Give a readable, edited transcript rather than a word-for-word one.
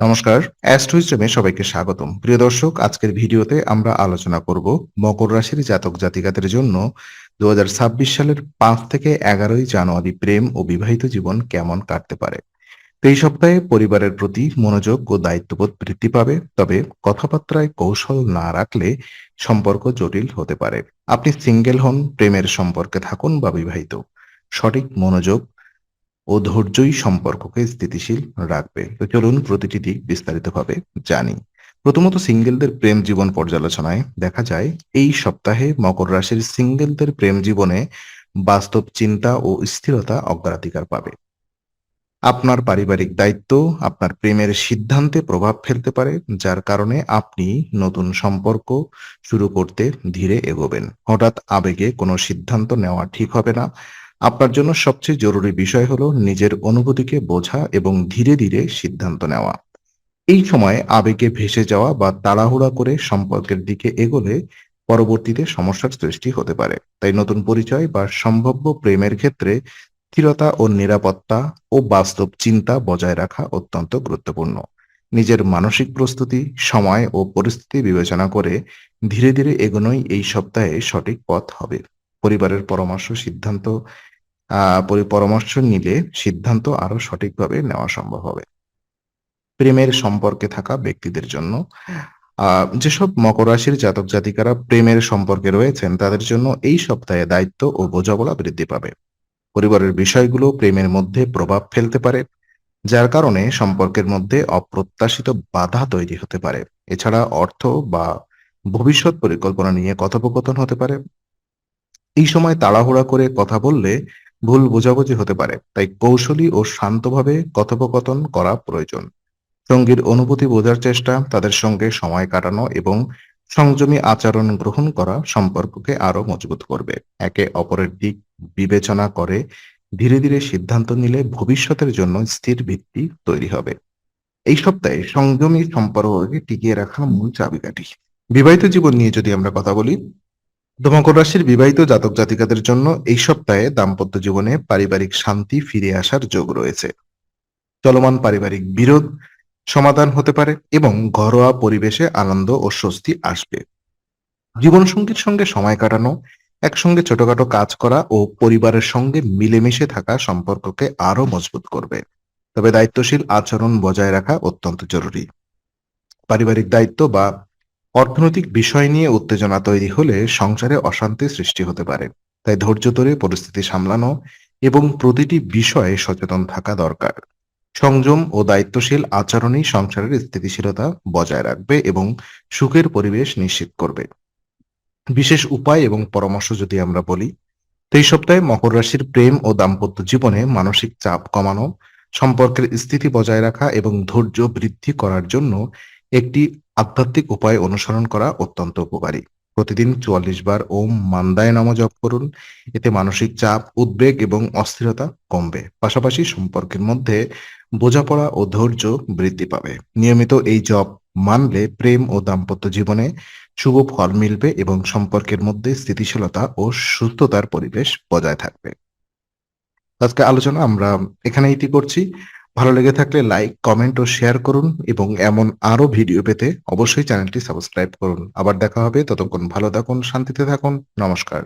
নমস্কার, অ্যাস্ট্রোইজমে সবাইকে স্বাগতম। প্রিয় দর্শক, আজকের ভিডিওতে আমরা আলোচনা করব মকর রাশির জাতক জাতিকাদের জন্য 2026 সালের 5 থেকে 11 জানুয়ারি প্রেম ও বিবাহিত জীবন কেমন কাটতে পারে। তো এই সপ্তাহে পরিবারের প্রতি মনোযোগ ও দায়িত্ববোধ বৃদ্ধি পাবে, তবে কথাবার্তায় কৌশল না রাখলে সম্পর্ক জটিল হতে পারে। আপনি সিঙ্গেল হন, প্রেমের সম্পর্কে থাকুন বা বিবাহিত, সঠিক মনোযোগ ও ধৈর্যই সম্পর্ককে স্থিতিশীল রাখবে। তো চলুন প্রতিটি দিক বিস্তারিতভাবে জানি। প্রথমত, সিঙ্গেলদের প্রেম জীবন পর্যালোচনায় দেখা যায় এই সপ্তাহে মকর রাশির সিঙ্গেলদের প্রেম জীবনে বাস্তব চিন্তা ও স্থিরতা অগ্রাধিকার পাবে। আপনার পারিবারিক দায়িত্ব আপনার প্রেমের সিদ্ধান্তে প্রভাব ফেলতে পারে, যার কারণে আপনি নতুন সম্পর্ক শুরু করতে ধীরে এগোবেন। হঠাৎ আবেগে কোনো সিদ্ধান্ত নেওয়া ঠিক হবে না। আপনার জন্য সবচেয়ে জরুরি বিষয় হলো নিজের অনুভূতিকে বোঝা এবং ধীরে ধীরে সিদ্ধান্ত নেওয়া। এই সময় আবেগে ভেসে যাওয়া বা তাড়াহুড়া করে সম্পর্কের দিকে এগোলে পরবর্তীতে সমস্যার সৃষ্টি হতে পারে। তাই নতুন পরিচয় বা সম্ভাব্য প্রেমের ক্ষেত্রে স্থিরতা ও নিরাপত্তা ও বাস্তব চিন্তা বজায় রাখা অত্যন্ত গুরুত্বপূর্ণ। নিজের মানসিক প্রস্তুতি, সময় ও পরিস্থিতি বিবেচনা করে ধীরে ধীরে এগোনোই এই সপ্তাহে সঠিক পথ হবে। পরিবারের পরামর্শ নিলে সিদ্ধান্ত আরো সঠিকভাবে নেওয়া সম্ভব হবে। প্রেমের সম্পর্কে থাকা ব্যক্তিদের জন্য যেসব মকর রাশির জাতক জাতিকারা প্রেমের সম্পর্কে রয়েছেন তাদের জন্য এই সপ্তাহে দায়িত্ব ও বোঝাপড়া বৃদ্ধি পাবে। পরিবারের বিষয়গুলো প্রেমের মধ্যে প্রভাব ফেলতে পারে, যার কারণে সম্পর্কের মধ্যে অপ্রত্যাশিত বাধা তৈরি হতে পারে। এছাড়া অর্থ বা ভবিষ্যৎ পরিকল্পনা নিয়ে কথোপকথন হতে পারে। এই সময় তাড়াহুড়া করে কথা বললে ভুল বোঝাবুঝি হতে পারে, তাই কৌশলী ও শান্তভাবে কথোপকথন করা প্রয়োজন। সঙ্গীর অনুভূতি বোঝার চেষ্টা, তাদের সঙ্গে সময় কাটানো এবং সংযমী আচরণ গ্রহণ করা সম্পর্ককে আরো মজবুত করবে। একে অপরের দিক বিবেচনা করে ধীরে ধীরে সিদ্ধান্ত নিলে ভবিষ্যতের জন্য স্থির ভিত্তি তৈরি হবে। এই সপ্তাহে সংযমী সম্পর্ককে টিকিয়ে রাখা মূল চাবিকাঠি। বিবাহিত জীবন নিয়ে যদি আমরা কথা বলি, তো মকর রাশির বিবাহিত জাতক জাতিকাদের জন্য এই সপ্তাহে দাম্পত্য জীবনে পারিবারিক শান্তি ফিরে আসার যোগ রয়েছে। চলমান পারিবারিক বিরোধ সমাধান হতে পারে এবং ঘরোয়া পরিবেশে আনন্দ ও স্বস্তি আসবে। জীবনসঙ্গীর সঙ্গে সময় কাটানো, একসঙ্গে ছোটখাটো কাজ করা ও পরিবারের সঙ্গে মিলেমিশে থাকা সম্পর্ককে আরো মজবুত করবে। তবে দায়িত্বশীল আচরণ বজায় রাখা অত্যন্ত জরুরি। পারিবারিক দায়িত্ব বা অর্থনৈতিক বিষয় নিয়ে উত্তেজনা তৈরি হলে সংসারে অশান্তি সৃষ্টি হতে পারে। তাই ধৈর্য ধরে পরিস্থিতি সামলানো এবং প্রতিটি বিষয়ে সচেতন থাকা দরকার। সংযম ও দায়িত্বশীল আচরণই সংসারের স্থিতিশীলতা বজায় রাখবে এবং সুখের পরিবেশ নিশ্চিত করবে। বিশেষ উপায় এবং পরামর্শ যদি আমরা বলি, তো এই সপ্তাহে মকর রাশির প্রেম ও দাম্পত্য জীবনে মানসিক চাপ কমানো, সম্পর্কের স্থিতি বজায় রাখা এবং ধৈর্য বৃদ্ধি করার জন্য একটি আধ্যাত্মিক উপায় অনুসরণ করা অত্যন্ত উপকারী। প্রতিদিন 44 বার ওম মান্দায় নাম জপ করুন। এতে মানসিক চাপ, উদ্বেগ এবং অস্থিরতা কমবে। পাশাপাশি সম্পর্কের মধ্যে বোঝাপড়া ও ধৈর্য বৃদ্ধি পাবে। নিয়মিত এই জপ মানলে প্রেম ও দাম্পত্য জীবনে শুভ ফল মিলবে এবং সম্পর্কের মধ্যে স্থিতিশীলতা ও সুস্থতার পরিবেশ বজায় থাকবে। আজকে আলোচনা আমরা এখানে ইতি করছি। ভালো লেগে থাকলে লাইক, কমেন্ট ও শেয়ার করুন এবং এমন আরো ভিডিও পেতে অবশ্যই চ্যানেলটি সাবস্ক্রাইব করুন। আবার দেখা হবে, ততক্ষণ ভালো থাকুন, শান্তিতে থাকুন। নমস্কার।